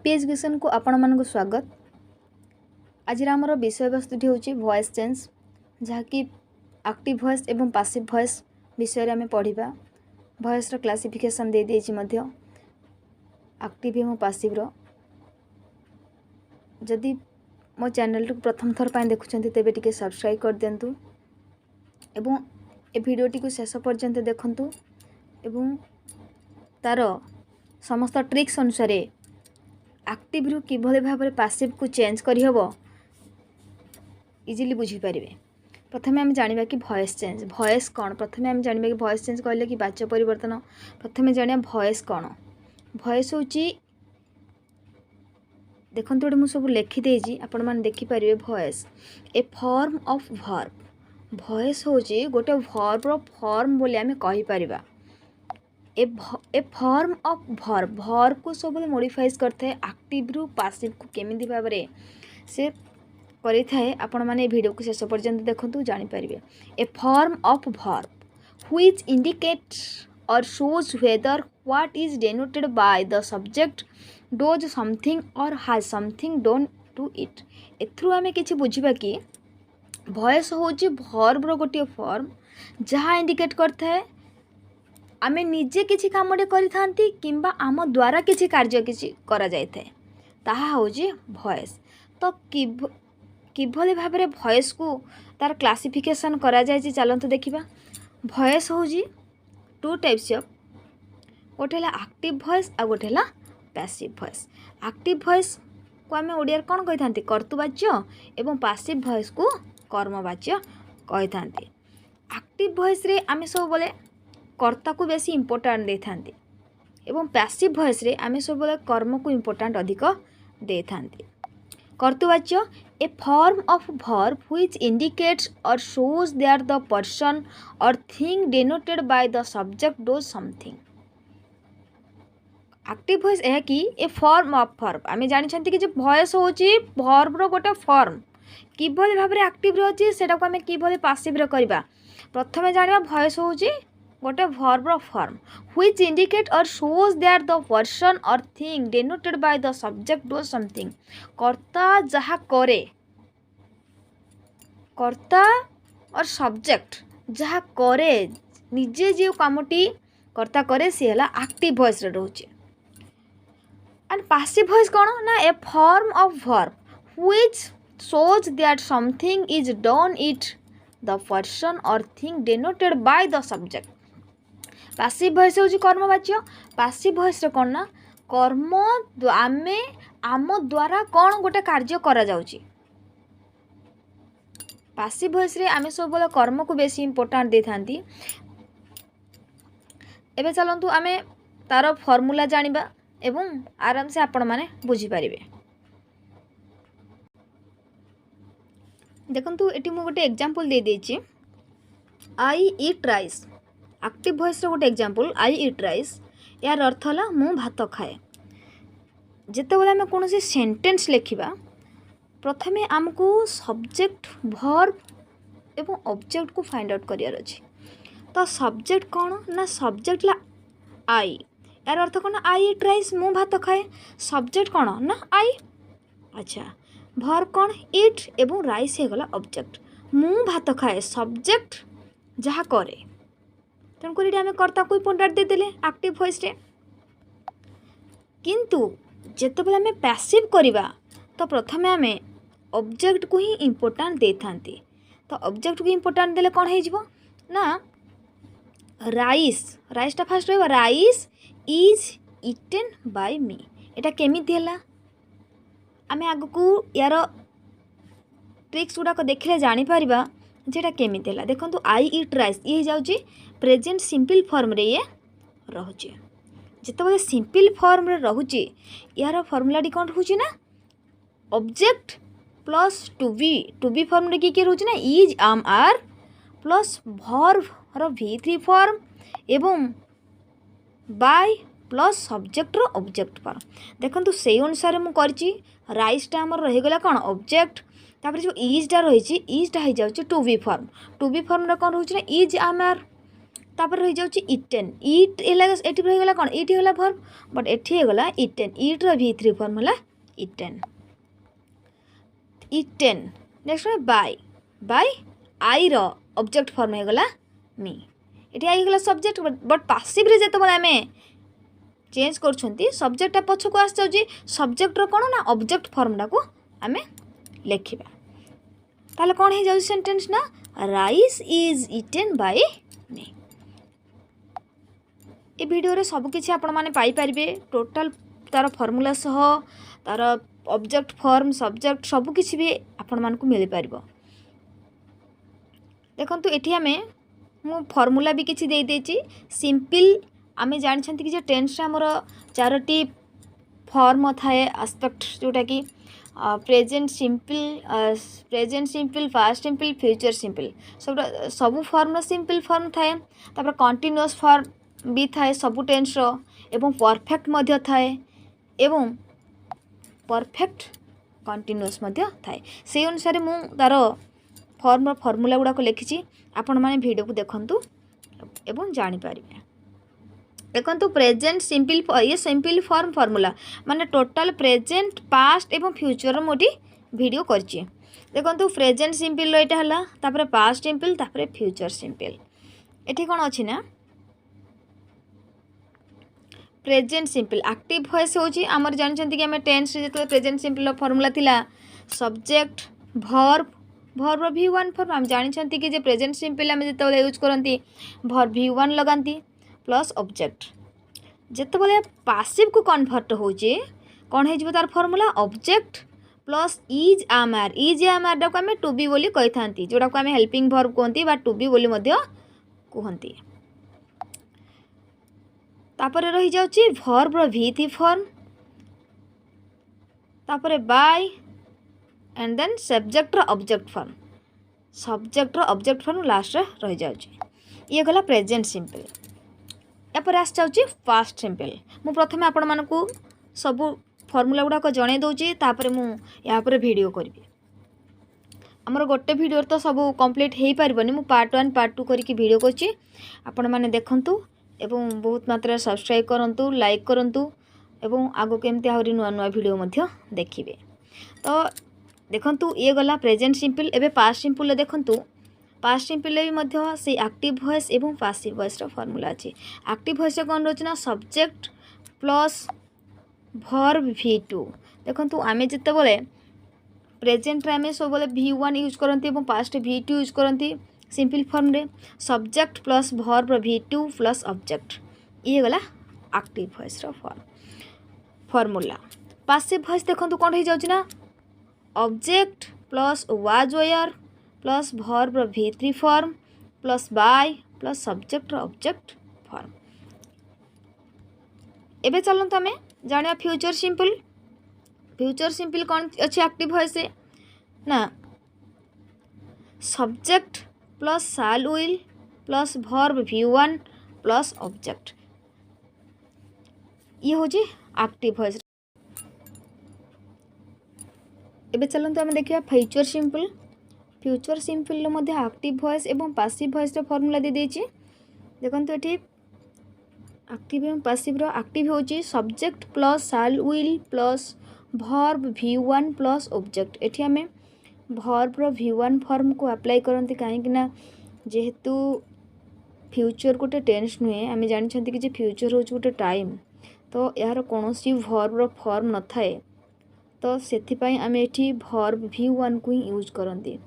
Happy education को आपण मानक स्वागत। आज आमर विषय वस्तुटी हूँ वॉइस चेंज, जहाँकि एक्टिव वॉइस एवं पासिव वॉइस विषय आम पढ़ा। वॉइस क्लासिफिकेशन दे देछि मध्य एक्टिव एवं पासिव रो। जदि मो चैनल को प्रथम थर पाए देखुछन्ति तेबे टिके सब्सक्राइब कर दियंतु एवं ए भिडियोटी को शेष पर्यंत देखंतु एवं तार समस्त ट्रिक्स अनुसार एक्टिव रु किभली भाव में पासिव को चेंज करहब इजिली बुझीपारे। प्रथम आम जाना कि वॉइस चेंज वॉइस कौन। प्रथम आम जाना कि वॉइस चेंज कहले कि वाच्य परिवर्तन। प्रथम जाना वॉइस कौन। वॉइस हूँ देखो गोटे मुझे सब लिखिदे आपण मैंने देखिपारे। Voice a form of verb. Voice हूँ गोटे वर्बर फॉर्म बोली आम कहीपर। A form of verb verb को सब मॉडिफाइज करते एक्टिव रु पासिव को केमिति भाव से करें आपण मैंने वीडियो को शेष पर्यंत देखु जानीपारे। A form of verb which indicates और shows whether what is denoted by the subject does something और has something done to it. एथरू आम कि बुझा कि वॉइस हूँ वर्बर गोटे फॉर्म जहाँ इंडिकेट करता है आमे निजे किसी कामटे करि किंबा आम द्वारा किसी कार्य किसी करा जाए ताहा होची वॉइस। तो किभली भाव में वॉइस को तार क्लासिफिकेशन करा जाए चलते देखा। वॉइस हूँ टू टाइप्स ऑफ, गोटे है एक्टिव वॉइस आ गोटे है पैसिव वॉइस। एक्टिव वॉइस को आम ओडिया कौन कही था कर्तुवाच्य एवं पैसिव वॉइस को कर्मवाच्य कही था। एक्टिव वॉइस रे आम सब बोले कर्ता को बेसी इम्पोर्टाट दे था एवं पैसिव वॉइस रे आम सब बोले कर्म को इम्पोर्टाट अधिक दे था। कर्तुवाच्य a form of verb which indicates और शोज दैट द पर्सन और thing denoted by the subject does something. Active voice है कि ए फॉर्म ऑफ वर्ब आम जानी कि वॉइस हूँ वर्ब रो गोटे फॉर्म किभली भाव में एक्टिव रही से आम किभली पासिव करवा। प्रथम जाना वॉइस हूँ गोटे वर्ब फॉर्म व्हिच इंडिकेट और शोज दैट द पर्सन और thing denoted by the subject does something. कर्ता जहाँ करे, कर्ता और सब्जेक्ट जहाँ करे निजे जो कामटी कर्ता करे सी है एक्टिव वॉइस रोचे। एंड पैसिव वॉइस कौन ना a form of verb which shows that something is done it the person और thing denoted by the subject. Passive voice हूँ कर्मवाच्य। पैसिव वॉइस कौन ना कर्म आमे आम द्वारा कौन गोटे कार्य करा जाउची। पैसिव वॉइस रे आमे सब बोले कर्म को बेसी इम्पोर्टाट दे थांती। एबे चलंतु आमे तार फॉर्मूला जानिबा एवं आराम से आपण माने बुझी पारिबे। देखंतु एटी मु गोटे एग्जांपल दे देछि। आई ईट राइस एक्टिव वॉइस रो गोटे एग्जांपल आई ईट राइस। यार अर्थ है मु भात खाए। जितेबाला आम कौन सेंटेंस लिखा प्रथमे आमको सब्जेक्ट वर्ब एवं ऑब्जेक्ट को फाइंड आउट करियार अछि। तो सब्जेक्ट कौन ना सब्जेक्ट ला आई। यार अर्थ कौन आई ईट राइस मु भात खाए। सब्जेक्ट कौन ना आई। अच्छा वर्ब कौन ईट एवं राइस हो गला ऑब्जेक्ट। मु भात खाए सब्जेक्ट जहाँ करे तेणुक आम कर्ता को इम्पोर्टाट देदेले एक्टिव वॉइस रे। किंतु जितेबाला आम पैसिव करवा तो प्रथम आम ऑब्जेक्ट को ही इम्पोर्टाट दे था। तो ऑब्जेक्ट को इम्पोर्टाट देले कौन हो ना राइस राइसटा फास्ट रहा राइस इज इटेन बाय मी। एटा केमिति हैला आम आग को यार ट्रिक्स गुड़ाक देखले जानीपर जेटा केमिति हैला। देखो आई ईट राइस ये जाउची प्रेजेंट सिंपल फॉर्म रे ये रहुचे। जितेबाला सिंपल फॉर्म रे रहुचे यार फॉर्मूलाटी कौन रोचे ना object plus to be form रे किए रोचे ना is am are plus verb रो V3 फॉर्म एवं बाय प्लस सब्जेक्ट रो ऑब्जेक्ट फॉर्म। देखो से अनुसार मु करची राइसटा आमर रहीगला कौन ऑब्जेक्ट तापर जो इजटा रही इजटा हो जाए to be form. To be form रे कौन रोचे ना इज आम आर तापर रही जाउची इटेन इट एला एठी रही गला कोन इट होला वर्ब बट एठी गला इटेन इट रो v3 फॉर्म होला eaten eaten next by I रो ऑब्जेक्ट फॉर्म हे गला मी एठी आई गला सब्जेक्ट बट पासिव रे जेते बला हमें चेंज करछंती सब्जेक्ट पछ को आस जाउची सब्जेक्ट रो कोन ना ऑब्जेक्ट फॉर्म डा को हमें लेखिबा ताले कोन हे जाउची सेंटेंस ना rice is eaten by me ए वीडियो रे सब किछि आपण माने पाई परिबे टोटल तार फार्मूला सह तार ऑब्जेक्ट फॉर्म सब्जेक्ट सब किछि भी आपण मान को मिल पारिबो देखंतु एठी हमें मु फार्मूला भी किछि दे देछि सिंपल आमे जानि छंती कि जे टेंस रे हमर चारोटी फॉर्म थाए एस्पेक्ट जोटा कि present simple past simple future simple सब फॉर्म सिंपल फॉर्म थाए तापर कंटीन्यूअस फॉर्म भी थाए सब टेंस रो एवं परफेक्ट मध्य थाए एवं परफेक्ट कंटीन्यूअस मध्य थाए से अनुसार मु तार फॉर्म फॉर्मूला गुडा को लिखिछि आपण माने वीडियो को देखंतु एवं जानि पारिबे देखंतु प्रेजेंट सिंपल ये सिंपल फॉर्म फॉर्मूला माने टोटल प्रेजेंट पास्ट एवं फ्यूचर मोटी वीडियो करछि देखंतु प्रेजेंट सिंपल रो एटा हला तापर पास्ट सिंपल तापर फ्यूचर सिंपल एठी कोन अछि ना प्रेजेंट सिंपल एक्टिव वॉइस होची आमर जानछंती कि हमें टेंस रे जते प्रेजेंट सिंपल फार्मूला थिला subject verb verb v1 form हम जानछंती कि जे प्रेजेंट सिंपल हम जते यूज करंती वर्ब v1 लगांती प्लस ऑब्जेक्ट जते बोले पासिव को कन्वर्ट होची कोन हे जबो तार formula object plus is are डा को हमें टू बी बोली कहि थांती जोडा को हमें हेल्पिंग वर्ब कोंती बा टू बी बोली मध्य कहंती तापर रही जाउची वर्ब रो v3 फॉर्म तापर बाय एंड देन सब्जेक्ट रो ऑब्जेक्ट फॉर्म लास्ट रे रही जाउची ये गला प्रेजेंट सिंपल एपर आस जाउची पास्ट सिंपल मु प्रथमे आपण मानकू सब फार्मूला गुडा को जणे दउची तापर मु या पर वीडियो करबी हमर गोटे वीडियो तो सब कंप्लीट हेई परबनी मु पार्ट 1 पार्ट 2 करके वीडियो करची आपण माने देखंतु एवं बहुत मात्रा सब्सक्राइब करंतु लाइक करंतु एवं आगो केमती आहरी नुआ नुआ वीडियो मध्य देखिबे तो देखंतु ये गला प्रेजेंट सिंपल एबे पास्ट सिंपल देखंतु पास्ट सिंपल भी मध्य से एक्टिव वॉइस एवं पासिव वॉइस रो फार्मूला अछि एक्टिव वॉइस कोन रोचना सब्जेक्ट प्लस वर्ब v2 देखंतु आमे जते बोले प्रेजेंट रे आमे सब बोले v1 यूज करंती एवं पास्ट v2 यूज करंती सिंपल फॉर्म रे subject plus verb v2 plus object ये गला एक्टिव वॉइस रो फार्मूला पासिव वॉइस देखंतु कोन हे जाउची ना object plus was were plus verb v3 form plus by plus subject object form एबे चलंत हमें जानिया फ्यूचर सिंपल कौन अच्छी एक्टिव वॉइस ना subject plus shall will plus verb v1 plus object ये हो जी एक्टिव वॉइस एबे चलंतु हमें देखिया फ्यूचर सिंपल मध्य एक्टिव वॉइस एवं पासिव वॉइस रो फार्मूला दे देछि देखंतु एठी एक्टिव एवं पासिव रो एक्टिव होची subject plus shall will plus verb v1 plus object एठी हमें वर्ब रो v1 फॉर्म को अप्लाई करंती काहे कि ना जेहेतु फ्यूचर गोटे टेंस नुहे आम जानते कि फ्यूचर हो गोटे टाइम तो यार कौन सी वर्ब रो फॉर्म न थाए तो से आम ये वर्ब v1 को ही यूज करती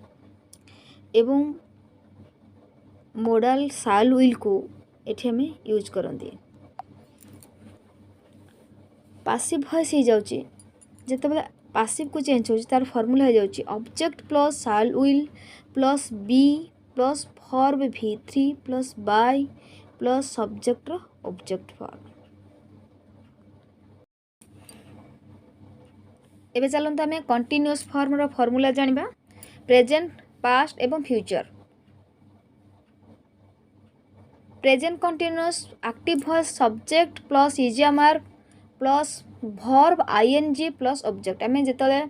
एवं मोडल शाल विल को एठी आम यूज करती पासिव वॉइस हो जाउची जेतेबेले पासिव को चेंज हो तार फॉर्मूला हो जाउची object plus shall will plus be plus verb v3 plus by plus subject object form एबे चलंतु आमे कंटीन्यूअस फॉर्म रो फार्मूला जानिबा प्रेजेंट पास्ट एवं future present continuous active voice subject plus is am are plus verb ING plus object आमे जेतले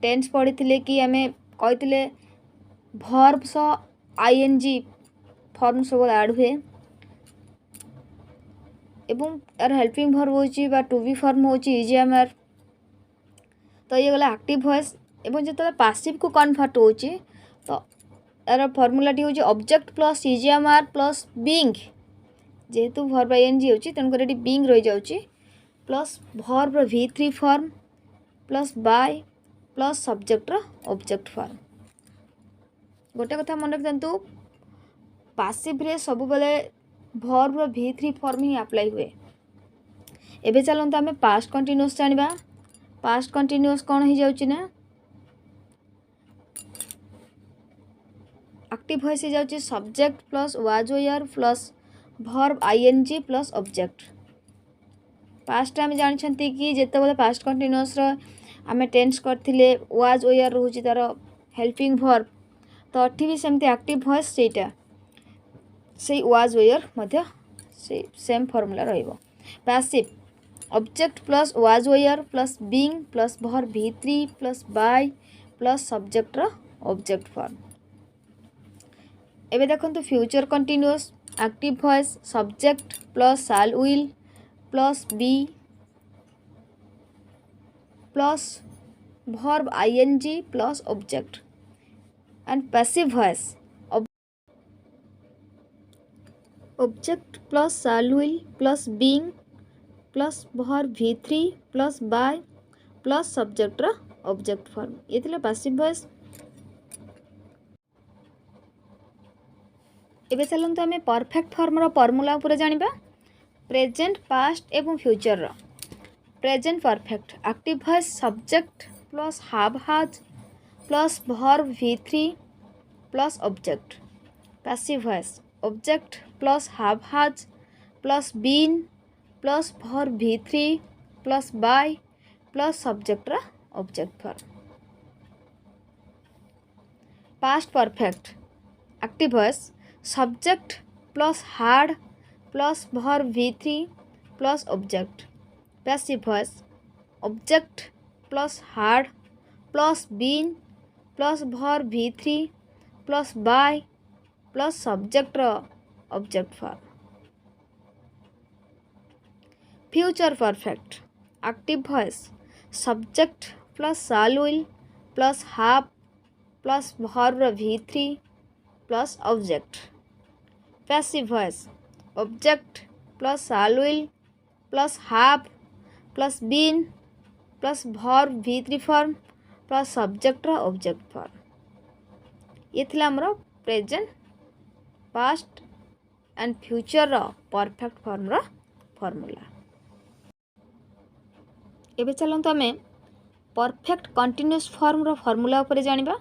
tense पढ़ी कि आमे कहिथिले वर्ब सो आईएनजी फॉर्म सब ऐड हुए एवं यार हेल्पिंग वर्ब होची बा टू बी फॉर्म होची इज एम आर। तो ये गला एक्टिव वॉइस एवं जो पासिव को कन्वर्ट होची तो यार फॉर्मूलाटी होची object plus is am are plus being जेहेतु वर्ब आईएनजी होची तेणुकर ये बीइंग रही जाउची plus verb V3 form plus by plus subject object form. गोटे कथा मन रखु पासिव रे सब बेले वर्ब V3 फॉर्म ही अप्लाई हुए। एबे चलते आम पास्ट कंटिन्यूअस जानिबा। पास्ट कंटिन्यूअस कौन हो जाउची ना एक्टिव वॉइस हो जाउची subject plus was were plus verb ING plus object. Past आम जानते कि जिते पास्ट कंटिन्यूअस आम टेन्स करथिले वाज वेयर रोची तार हेल्पिंग वर्ब तो अठी भी सेमती एक्टिव वॉइस सेटा से वाज वेयर मध्य से सेम फॉर्मूला रहिबो। Passive object plus was were plus being plus verb V3 plus by plus subject object form. एबे देखंतु future continuous active voice subject plus shall will plus be plus verb ING plus object. And passive voice object plus shall will plus being plus verb V3 plus by plus subject object form. ये थिला passive voice. एबे चलते आम perfect form formula उपर जानिबा। Present past एवं future present perfect active voice subject plus have has plus verb V3 plus object. Passive voice object plus have has plus been plus verb V3 plus by plus subject object form. Past perfect active voice subject plus had plus verb V3 plus object. Passive voice object plus had plus been plus verb V3 plus by plus subject object form. Future perfect active voice subject plus shall will plus have plus verb V3 plus object. Passive voice object plus shall will plus have plus been plus verb V3 form plus subject object form. ये थिला हमरो present past and future perfect form formula. एबे चलते आम perfect continuous form formula उपर जानिबा।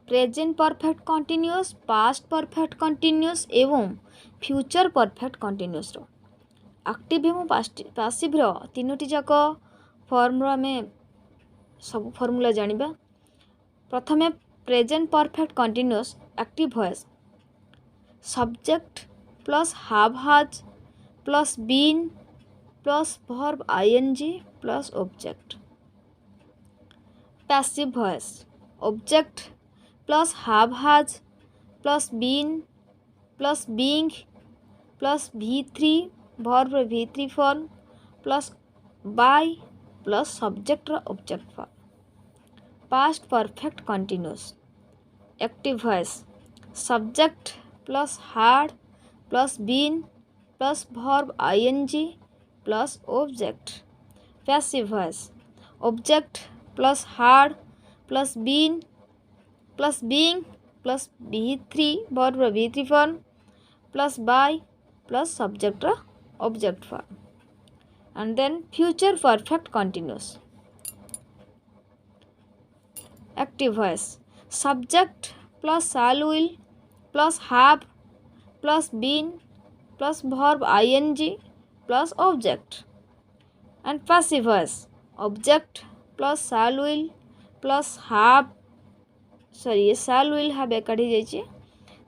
Present perfect continuous past perfect continuous एवं future perfect continuous active एवं पासिव तीनोटी जाक फॉर्म आम सब फॉर्मूला जानिबा। प्रथमे present perfect continuous active voice subject plus have has plus been plus verb ING plus object. Passive voice object plus have has plus been plus being plus V3 verb V3 form plus by plus subject object form. Past perfect continuous active voice subject plus had plus been plus verb ING plus object. Passive voice object plus had plus been plus being plus V3 verb V3 form plus by plus subject object form. And then future perfect continuous active voice subject plus shall will plus have plus been plus verb ING plus object. And passive voice object plus shall will plus have sorry shall will have एकाठी जाइए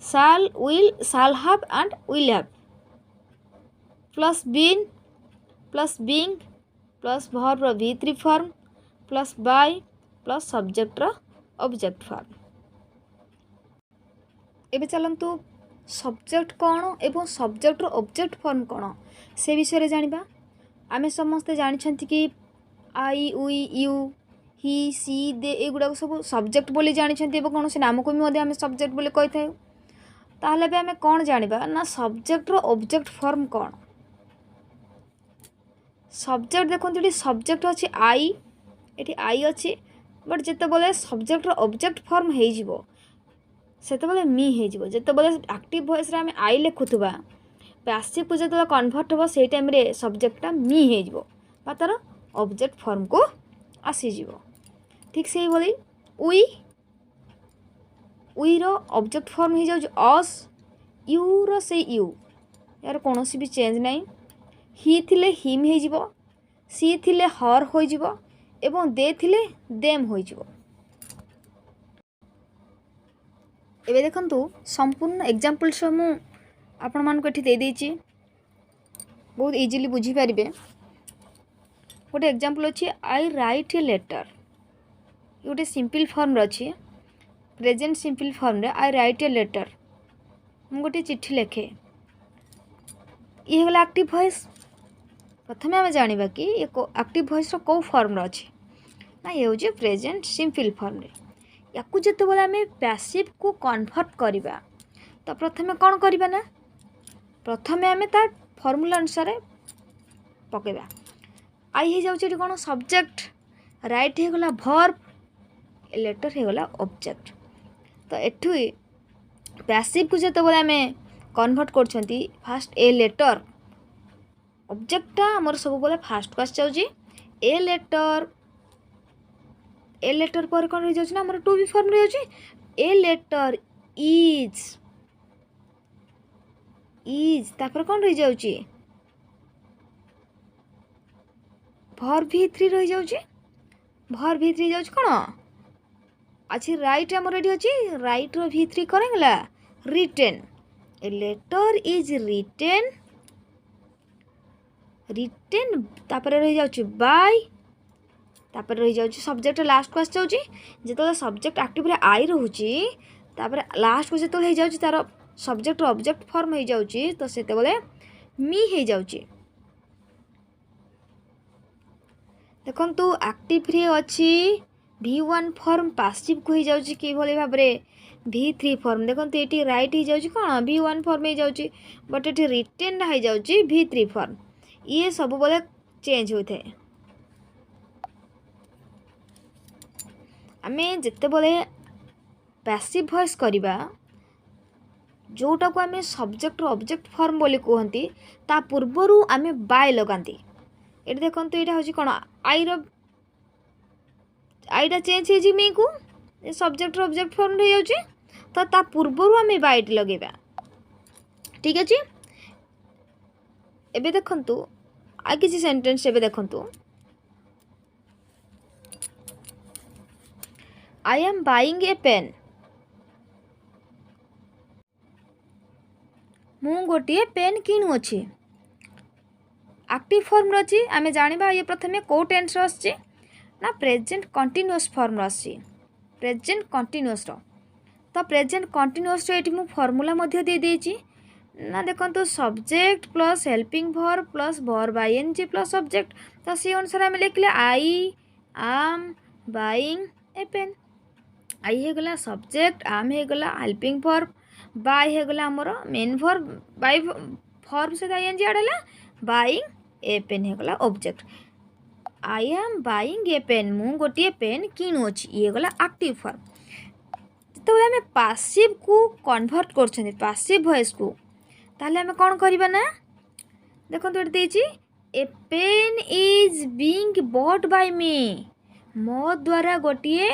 shall have and will have plus been plus being plus verb V3 form plus by plus subject object form. एबे चलंतु subject कौन एवं सब्जेक्टर object form कौन से विषय जानिबा। आमे समस्ते जानिछंती कि आई उई यू ही सी दे एगुड़ा सब सब्जेक्ट बोली जानिछंती एवं कौन से नाम को भी आमे सब्जेक्ट बोली कहि थाउ। ताहले भी आमे कौन जानिबा ना सब्जेक्टर ऑब्जेक्ट फॉर्म कौन। सब्जेक्ट देखो ये सब्जेक्ट अच्छी आई ये आई अच्छी बट जिते बोले सब्जेक्टर ऑब्जेक्ट फॉर्म हो सेतबेले मी हो जितेबाला एक्टिव वॉइस आम आई लिखुवा पैसिव को जो कन्वर्ट हम से टाइम सब्जेक्टा मी हो तार ऑब्जेक्ट फॉर्म को आसीज। ठीक से बोली उई उई रो ऑब्जेक्ट फॉर्म हो जाऊँ अस यू रो से यू यार कौन भी चेंज नहीं। ही थिले हिम हो सी थिले हर हो एवं दे थिले देम हो। एबे देखंतु संपूर्ण एग्जांपल सब मु आपण मान को एठी दे देछि बहुत इजीली बुझी पारिबे। गोटे एग्जांपल अछि आई राइट ए लेटर गोटे सिंपल फॉर्म रे अछि प्रेजेंट सिंपल फॉर्म रे आई राइट ए लेटर मु गोटे चिट्ठी लिखे ये होला एक्टिव वॉइस। प्रथमे आम जानिबा कि ये एक्टिव वॉइस रो को फॉर्म रे अछि ना ये होजे प्रेजेंट सिंपल फॉर्म रे। याकू जितेबाला आम पैसिव को कन्वर्ट करवा तो प्रथमे कौन करवा ना प्रथमे आम तार फॉर्मूला अनुसार पकेबा। आई हो जाउछि कौन सब्जेक्ट राइट हो गला वर्ब लेटर हो गला ऑब्जेक्ट। तो एठु पैसिव को जितेबाला आम कन्वर्ट करछंती फास्ट ए लेटर ऑब्जेक्टटा हमर सब बोले फास्ट को आस जाउछि ए लेटर पर कौन रही जाउछि ना हमर टू बी फॉर्म रही जाउछि ए लेटर इज तापर कौन रही जाउछि वर्ब V3 रही जाउछि वर्ब V3 जाउछि कौन अच्छी राइट हमर रेडी अछि राइट रो V3 करंगला written a letter is written तापर रही जाउछि बाय तापर रही जाउछि सब्जेक्ट लास्ट को आस जाउछि जेतो सब्जेक्ट एक्टिव रे आई रहउछि तापर लास्ट को जेतो हे जाउछि तार सब्जेक्ट ऑब्जेक्ट फॉर्म हो जाउछि तो सेते बोले मी हो जाउछि। देखंतु एक्टिव रे अछि V1 फॉर्म पैसिव को हो जाउछि कि भली भाबरे V3 फॉर्म देखंतु एटी राइट हो जाउछि कोन V1 फॉर्म हो जाउछि बट एटी रिटन हो जाउछि V3 फॉर्म ये सब बोले चेंज होते हैं। आमे जिते बोले पैसिव वॉइस करवा जोटा को आमे सब्जेक्ट ऑब्जेक्ट फॉर्म बोली कहती ता पूर्वरु आमे बाय लगाती ये देखो यहाँ हूँ कौन आईटा चेंज हो मी को सब्जेक्ट ऑब्जेक्ट फॉर्म हो जाऊँगी तो ता पूर्वरु आमे बायट लगेबा। ठीक अच्छे एबे देखंतु आ किसी सेंटेंस एबे देखंतु I am buying a pen मु गोटे पेन किणु अच्छी एक्टिव फॉर्म रही आम जाना ये प्रथमे कौ टेन्स आसी ना प्रेजेंट कंटिन्यूअस फॉर्म आसी प्रेजेंट कंटिन्यूअस तो प्रेजेंट कंटिन्यूअस ये मुझे फॉर्मूला दे देछि ना देखो subject plus helping verb plus verb ING plus subject तो सी अनुसार आम लिखले I am buying a pen आई हो गला सब्जेक्ट आम हो गला हेल्पिंग वर्ब बाय हो गला हमर मेन वर्ब बाय वर्ब से आईएनजी ऐड होला बाइंग ए पेन हो गला object I am buying a pen मु गोटे पेन किणु अछि ये गला एक्टिव फॉर्म। तो आम पैसिव को कन्वर्ट कर पैसिव वॉइस को ताले आम कौन करवा ना देखो ये देछि a pen is being bought by me मो द्वारा गोटे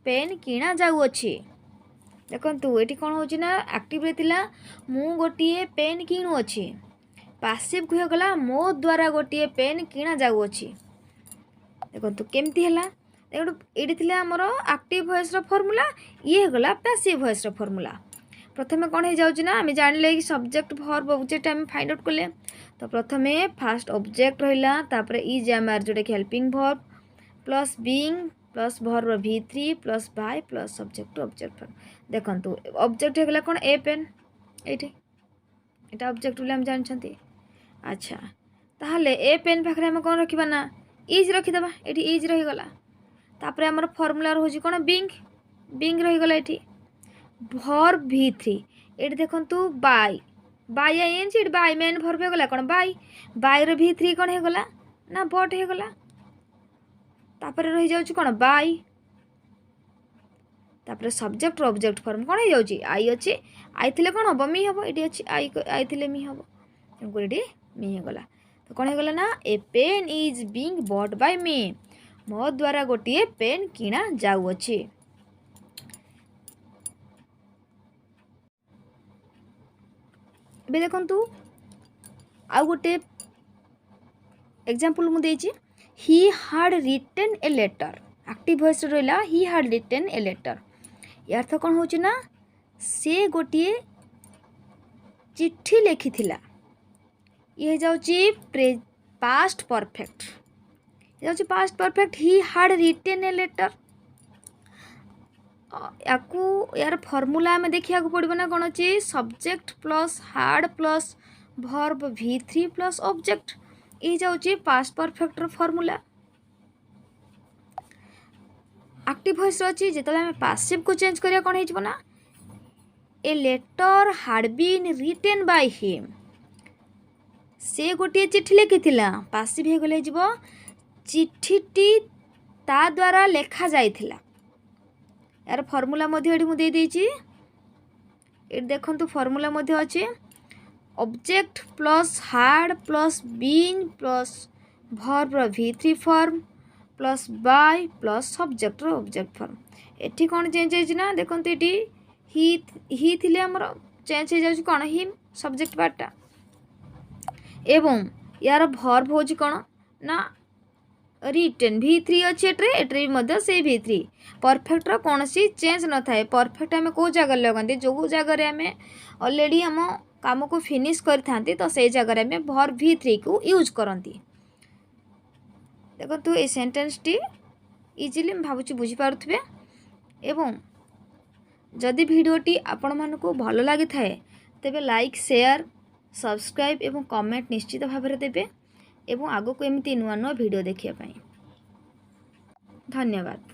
पेन किणा जाउछि देखो ये कौन हो एक्टिव रे थिला मु गोटे पेन किणु अछि पैसिव को गला मो द्वारा गोटे पेन किणा जाउछि देखो केमती है ये थिला हमर एक्टिव वॉइस रो फॉर्मूला ये गला पैसिव वॉइस रो फॉर्मूला। प्रथमे कौन हो जाउछि ना आम जानले कि सब्जेक्ट वर्ब ऑब्जेक्ट आम फाइंड आउट कले तो प्रथमे फास्ट ऑब्जेक्ट रहिला तापर इज आमर जोटा कि helping verb plus being plus verb V3 plus by plus subject object form देखंतु ऑब्जेक्ट हो गला कौन ए पेन ये ऑब्जेक्ट बोली आम जानते। अच्छा ताहले ए पेन पाखे आम कौन रखा ना इज रखीदे ये इज रहीगला तापर आमर फर्मूला रोज कौन बिंग रहीगला ये भर्ब V3 ये देखु by by I N C by main verb होगला कौन बाय रो V3 कौन होगला ना बट होगला तापर रही जाउची कौन बाय तापर सब्जेक्ट ऑब्जेक्ट फॉर्म कौन हो जाउची आई अच्छे आई थिले कौन हम मी हम ये अच्छी आई थिले मी हम तेणुक ये मी होगला तो कौन होगला ना a pen is being bought by me मो द्वारा गोटे पेन किणा जाउअछि। ए देखु आउ गोटे एग्जांपल मु देछि he had written a letter active voice रहा he had written a letter यार्थ कौन हो ना से गोटे चिट्ठी लिखी ये जाउची पास्ट परफेक्ट जाउची past perfect he had written a letter यार फॉर्मूला में देखा पड़ो ना कौन अच्छी subject plus had plus verb V3 plus object ये जाउची past perfect formula. Active voice अच्छी जो आम पासिव को चेंज करिया कौन हो ना a letter had been written by him से गोटे चिट्ठी लिखी पासिव हो गले चिट्ठी ता द्वारा लेखा जाइथिला यार फॉर्मूला मुझे ये देखु फॉर्मूला अच्छे object plus had plus been plus verb V3 form plus by plus subject object form एठी कौन चेंज होना देखो ये ही थिले हमर चेंज हो जाउची कौन हिम सब्जेक्ट पार्टा एवं यार भर्ब हो कौन ना रिटेन V3 अच्छे एट्रे से V3 परफेक्ट कौन सी चेंज न थाए परफेक्ट आम कौ जगह लगती जो जगह आम ऑलरेडी आम काम को फिनिश करते तो से जगह आम भर्ब V3 को यूज करती। देखो ये सेंटेंस टी इजिली भावुँ बुझीपारे एवं जदि भिडियोटी आपण मानक भल लगी थाए तेबे लाइक शेयर सब्सक्राइब एवं कमेंट निश्चित भाव में देवे एवं आगो को एमती नुआ नुआ भिडियो देखिए धन्यवाद।